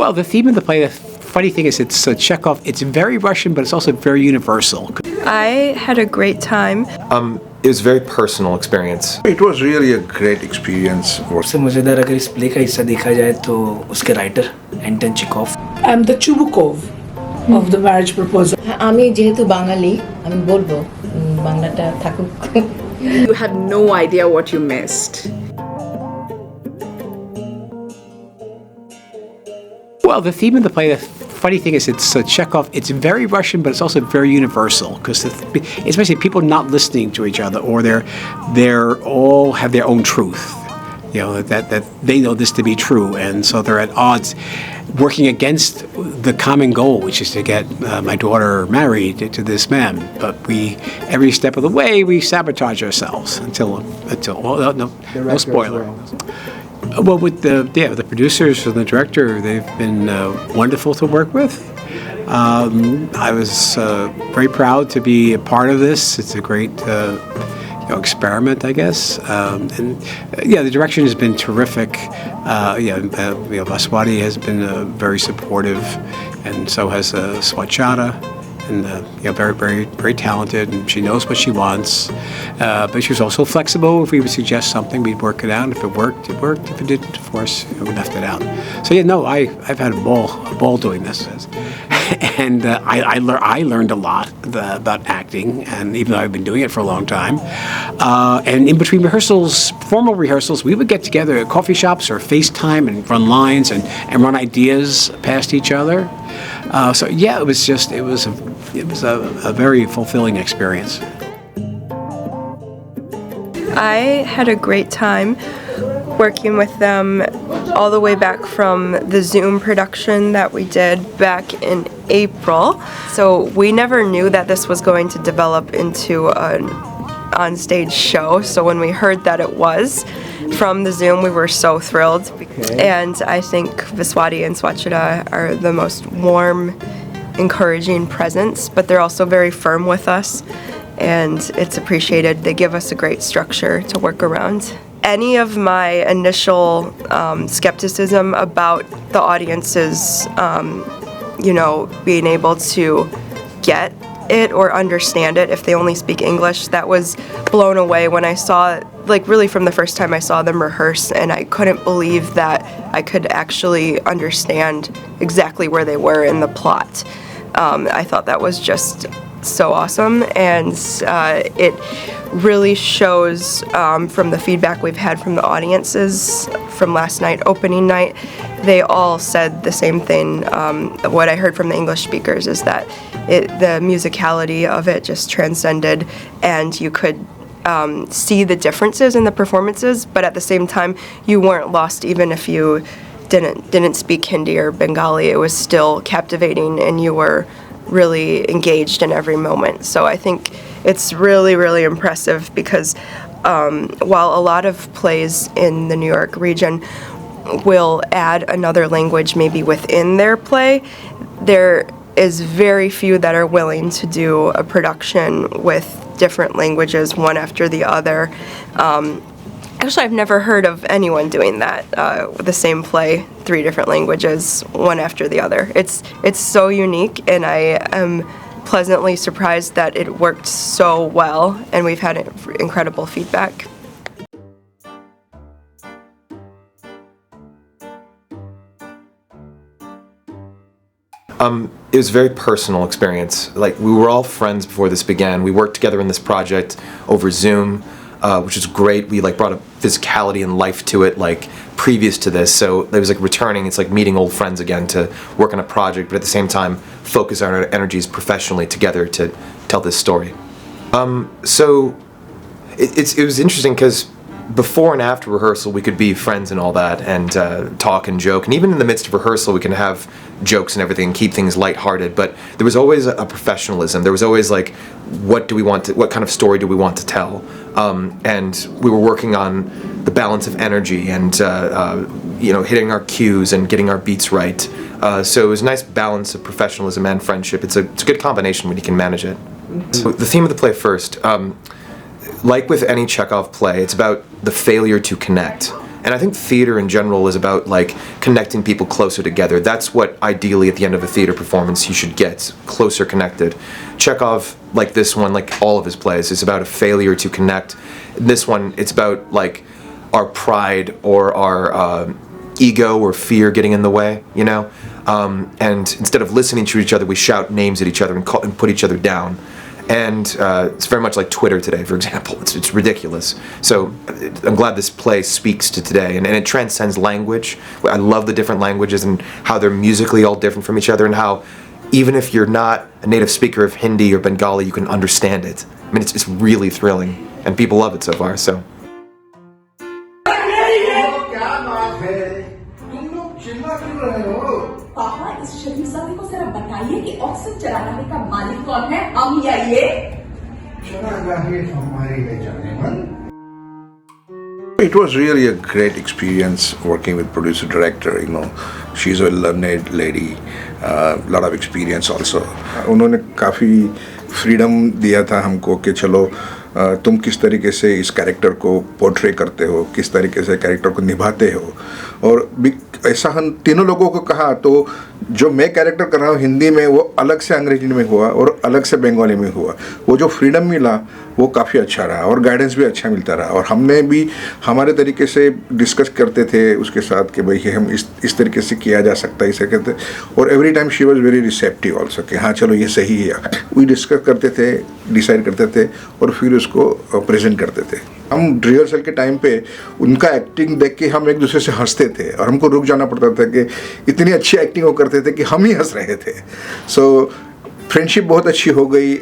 Well, the theme of the play, the funny thing is it's Chekhov, it's very Russian, but it's also very universal. I had a great time. It was a very personal experience. It was really a great experience. सबसे मज़ेदार अगर इस play का हिस्सा देखा जाए तो उसके writer Anton Chekhov. I'm the Chubukov of the marriage proposal. আমি যেহেতু বাঙালি আমি বলবো বাংলাটা থাকুক. You had no idea what you missed. Well, the theme of the play, the funny thing is it's Chekhov, it's very Russian, but it's also very universal, because especially people not listening to each other, or they're all have their own truth. You know, that they know this to be true, and so they're at odds, working against the common goal, which is to get my daughter married to this man. But every step of the way, we sabotage ourselves until well, no spoiler. Well, with the producers and the director, they've been wonderful to work with. I was very proud to be a part of this. It's a great experiment, I guess. The direction has been terrific. Vaswati has been very supportive, and so has Swachata. And very, very, very talented, and she knows what she wants. But she was also flexible. If we would suggest something, we'd work it out. If it worked, it worked. If it didn't, of course, we left it out. So I've had a ball doing this, and I learned a lot about acting, and even though I've been doing it for a long time. And in between rehearsals, formal rehearsals, we would get together at coffee shops or FaceTime and run lines and run ideas past each other. It was a very fulfilling experience. I had a great time working with them all the way back from the Zoom production that we did back in April. So we never knew that this was going to develop into an on-stage show. So when we heard that it was from the Zoom, we were so thrilled. Okay. And I think Vaswati and Swachita are the most warm, encouraging presence, but they're also very firm with us, and it's appreciated. They give us a great structure to work around. Any of my initial skepticism about the audiences, being able to get it or understand it if they only speak English, that was blown away when I saw, really from the first time I saw them rehearse, and I couldn't believe that I could actually understand exactly where they were in the plot. I thought that was just so awesome, and it really shows from the feedback we've had from the audiences from last night, opening night. They all said the same thing. What I heard from the English speakers is that the musicality of it just transcended, and you could see the differences in the performances, but at the same time, you weren't lost even if you didn't speak Hindi or Bengali. It was still captivating, and you were really engaged in every moment. So I think it's really, really impressive, because while a lot of plays in the New York region will add another language maybe within their play, there is very few that are willing to do a production with different languages, one after the other. Actually, I've never heard of anyone doing that, the same play, 3 different languages, one after the other. It's so unique, and I am pleasantly surprised that it worked so well, and we've had incredible feedback. It was a very personal experience. We were all friends before this began. We worked together in this project over Zoom, which is great. We brought a physicality and life to it previous to this. So it was returning. It's like meeting old friends again to work on a project, but at the same time focus our energies professionally together to tell this story. So it was interesting because before and after rehearsal we could be friends and all that, and talk and joke, and even in the midst of rehearsal we can have jokes and everything and keep things lighthearted, but there was always a professionalism. There was always what kind of story do we want to tell, and we were working on the balance of energy and hitting our cues and getting our beats right, so it was a nice balance of professionalism and friendship. It's a good combination when you can manage it. So the theme of the play first, like with any Chekhov play, it's about the failure to connect. And I think theater in general is about like connecting people closer together. That's what ideally at the end of a theater performance you should get, closer connected. Chekhov, like this one, like all of his plays, is about a failure to connect. This one, it's about like our pride or our ego or fear getting in the way, you know? And instead of listening to each other, we shout names at each other and put each other down. And it's very much like Twitter today, for example. It's ridiculous. So I'm glad this play speaks to today, and it transcends language. I love the different languages and how they're musically all different from each other, and how even if you're not a native speaker of Hindi or Bengali, you can understand it. I mean, it's really thrilling, and people love it so far. So. पापा इस शरीफ साथी को जरा बताइए कि oxygen चलाने का मालिक कौन है, हम या ये? It was really a great experience working with producer director. You know, she's a learned lady, lot of experience also. उन्होंने काफ़ी फ्रीडम दिया था हमको कि चलो तुम किस तरीके से इस कैरेक्टर को पोर्ट्रे करते हो, किस तरीके से कैरेक्टर को निभाते हो। और ऐसा हम तीनों लोगों को कहा, तो जो मैं कैरेक्टर कर रहा हूँ हिंदी में वो अलग से अंग्रेजी में हुआ और अलग से बंगाली में हुआ। वो जो फ्रीडम मिला वो काफ़ी अच्छा रहा और गाइडेंस भी अच्छा मिलता रहा। और हमने भी हमारे तरीके से डिस्कस करते थे उसके साथ कि भाई हम इस तरीके से किया जा सकता है, इसे कहते। और every time she was very receptive also कि हाँ चलो ये सही है। वी डिस्कस करते थे, डिसाइड करते थे और फिर उसको प्रेजेंट करते थे। हम रिहर्सल के टाइम पे उनका एक्टिंग देख के हम एक दूसरे से हंसते थे और हमको रुक जाना पड़ता था कि इतनी अच्छी एक्टिंग वो करते थे कि हम ही हंस रहे थे। सो फ्रेंडशिप बहुत अच्छी हो गई,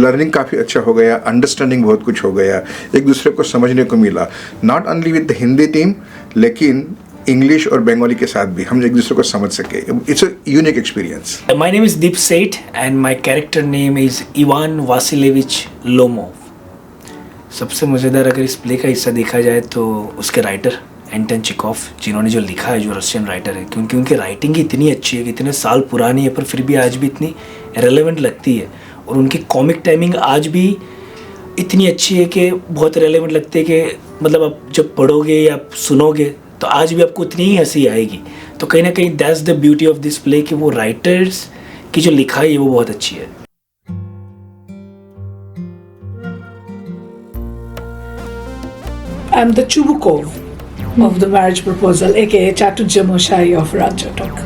लर्निंग काफ़ी अच्छा हो गया, अंडरस्टैंडिंग बहुत कुछ हो गया, एक दूसरे को समझने को मिला। Not only with the Hindi team, लेकिन इंग्लिश और बंगाली के साथ भी हम एक दूसरे को समझ सके। It's a unique experience. My name is Deep Seth and my character name is Ivan Vasilevich Lomov. सबसे मज़ेदार अगर इस प्ले का हिस्सा देखा जाए तो उसके राइटर एंटन चिकोव, जिन्होंने जो लिखा है, जो रशियन राइटर है, क्योंकि उनकी राइटिंग इतनी अच्छी है कि इतने साल पुरानी है पर फिर भी आज भी इतनी रेलेवेंट लगती है। और उनकी कॉमिक टाइमिंग आज भी इतनी अच्छी है कि बहुत रेलेवेंट लगती है कि मतलब आप जब पढ़ोगे या सुनोगे तो आज भी आपको उतनी ही हंसी आएगी। तो कहीं ना कहीं that's the beauty of this play कि वो राइटर्स की जो लिखाई है वो बहुत अच्छी है। I'm the Chubukov of the marriage proposal, aka Chatu Jamoshai of Rajjotok.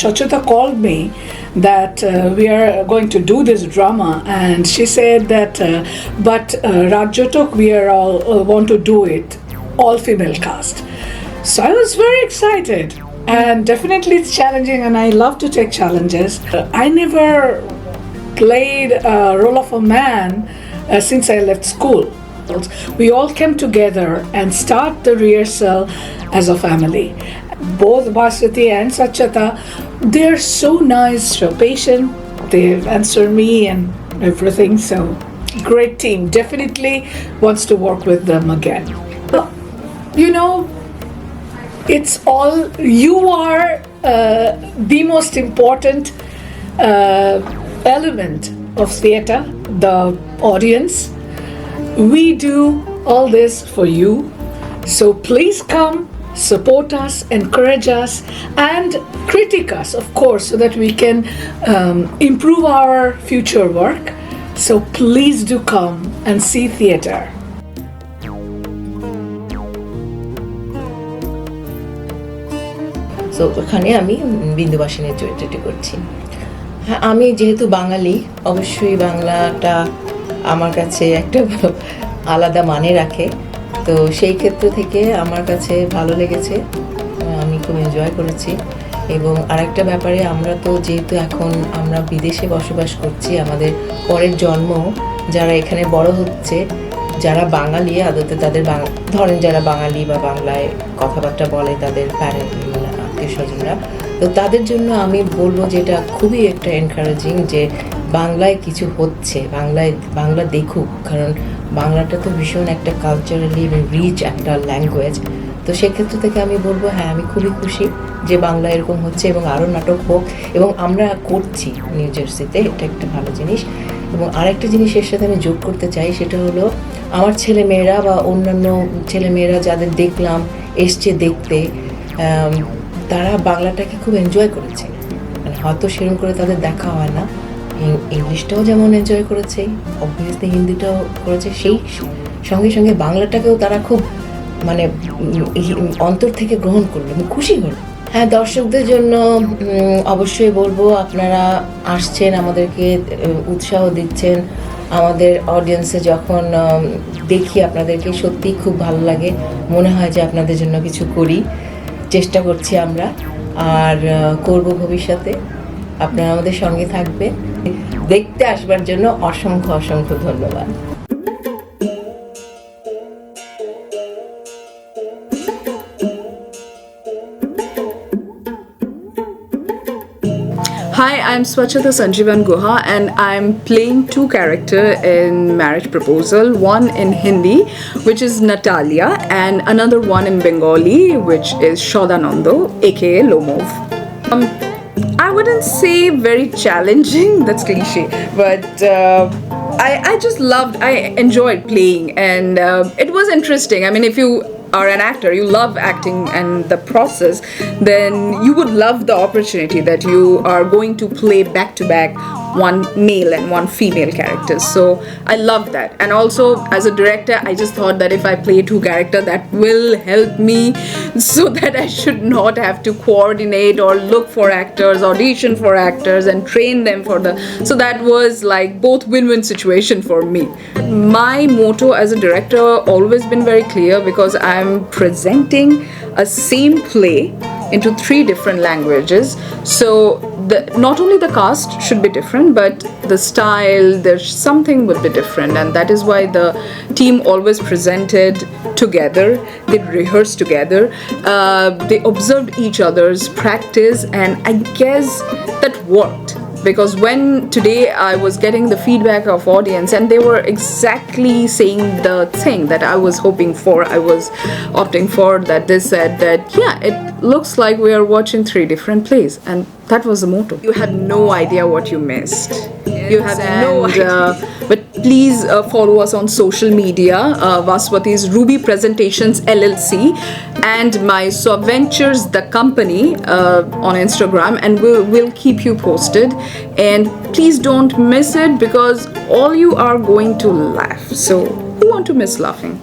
Shachita called me that we are going to do this drama, and she said that but Rajjotok we are all want to do it all female cast. So I was very excited, and definitely it's challenging, and I love to take challenges. I never played a role of a man since I left school. We all came together and start the rehearsal as a family. Both Vaswati and Sachata, they're so nice, so patient. They answer me and everything. So great team. Definitely wants to work with them again. You know, it's all you are the most important element of theatre, the audience. We do all this for you, so please come, support us, encourage us, and critique us, of course, so that we can improve our future work. So please do come and see theatre. So ওখানে আমি বিন্দুবাসিনীর চরিত্রটি করছি। হ্যাঁ, আমি যেহেতু বাঙালি, অবশ্যই বাংলাটা আমার কাছে একটা আলাদা মানে রাখে। তো সেই ক্ষেত্র থেকে আমার কাছে ভালো লেগেছে, আমি খুব এনজয় করেছি। এবং আরেকটা ব্যাপারে, আমরা তো যেহেতু এখন আমরা বিদেশে বসবাস করছি, আমাদের পরের জন্ম যারা এখানে বড় হচ্ছে, যারা বাঙালি আদতে তাদের ধরেন যারা বাঙালি বা বাংলায় কথাবার্তা বলে তাদের আত্মীয় স্বজনরা, তো তাদের জন্য আমি বলবো যেটা খুবই একটা এনকারেজিং যে বাংলায় কিছু হচ্ছে, বাংলা দেখুক। কারণ বাংলাটা তো ভীষণ একটা কালচারালি এবং রিচ একটা ল্যাঙ্গুয়েজ। তো সেক্ষেত্র থেকে আমি বলবো হ্যাঁ, আমি খুবই খুশি যে বাংলা এরকম হচ্ছে এবং আরও নাটক হোক। এবং আমরা করছি নিউ জার্সিতে, এটা একটা ভালো জিনিস। এবং আরেকটা জিনিসের সাথে আমি যোগ করতে চাই, সেটা হলো আমার ছেলেমেয়েরা বা অন্যান্য ছেলেমেয়েরা যাদের দেখলাম এসছে দেখতে, তারা বাংলাটাকে খুব এনজয় করেছে। মানে হয়তো সেরকম করে তাদের দেখা হয় না, ইংলিশটাও যেমন এনজয় করেছে, অবভিয়াসলি হিন্দিটাও করেছে, সেই সঙ্গে সঙ্গে বাংলাটাকেও তারা খুব মানে অন্তর থেকে গ্রহণ করলো, আমি খুশি হল। হ্যাঁ, দর্শকদের জন্য অবশ্যই বলবো, আপনারা আসছেন, আমাদেরকে উৎসাহ দিচ্ছেন। আমাদের অডিয়েন্সে যখন দেখি আপনাদেরকে সত্যিই খুব ভালো লাগে, মনে হয় যে আপনাদের জন্য কিছু করি, চেষ্টা করছি আমরা, আর করব ভবিষ্যতে। আপনারা আমাদের সঙ্গে থাকবেন। দেখতে আসবার জন্য অসংখ্য অসংখ্য ধন্যবাদ। Hi, I'm Swachhata Sanjeevan Guha and I'm playing two characters in Marriage Proposal. One in Hindi, which is Natalia, and another one in Bengali, which is Shodanando, aka Lomov. I wouldn't say very challenging, that's cliche, but I just I enjoyed playing, and it was interesting. I mean, if you are an actor, you love acting and the process, then you would love the opportunity that you are going to play back to back one male and one female characters. So I love that. And also as a director, I just thought that if I play two characters, that will help me so that I should not have to coordinate or look for actors, audition for actors and train them for so that was like both win-win situation for me. My motto as a director always been very clear, because I'm presenting a same play into 3 different languages. So not only the cast should be different, but the style, there's something will be different, and that is why the team always presented together. They rehearsed together. They observed each other's practice, and I guess that worked. Because when today I was getting the feedback of audience, and they were exactly saying the thing that I was hoping for, I was opting for, that they said that, yeah, it looks like we are watching 3 different plays, and that was the motto. You had no idea what you missed. You have no idea. But please follow us on social media, Vaswati's Ruby Presentations LLC, and my So Ventures the company on Instagram, and we'll keep you posted. And please don't miss it, because all you are going to laugh. So who want to miss laughing?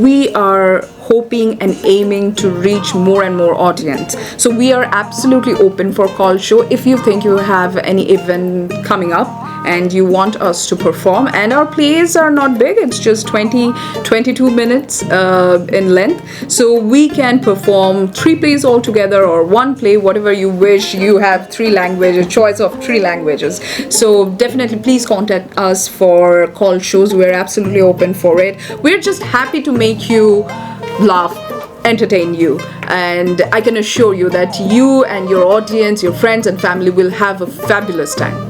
We are hoping and aiming to reach more and more audience. So we are absolutely open for call show. If you think you have any event coming up and you want us to perform, and our plays are not big, it's just 22 minutes in length, so we can perform 3 plays all together, or 1 play, whatever you wish. You have 3 languages, choice of 3 languages. So definitely please contact us for call shows. We're absolutely open for it. We're just happy to make you laugh, entertain you, and I can assure you that you and your audience, your friends and family will have a fabulous time.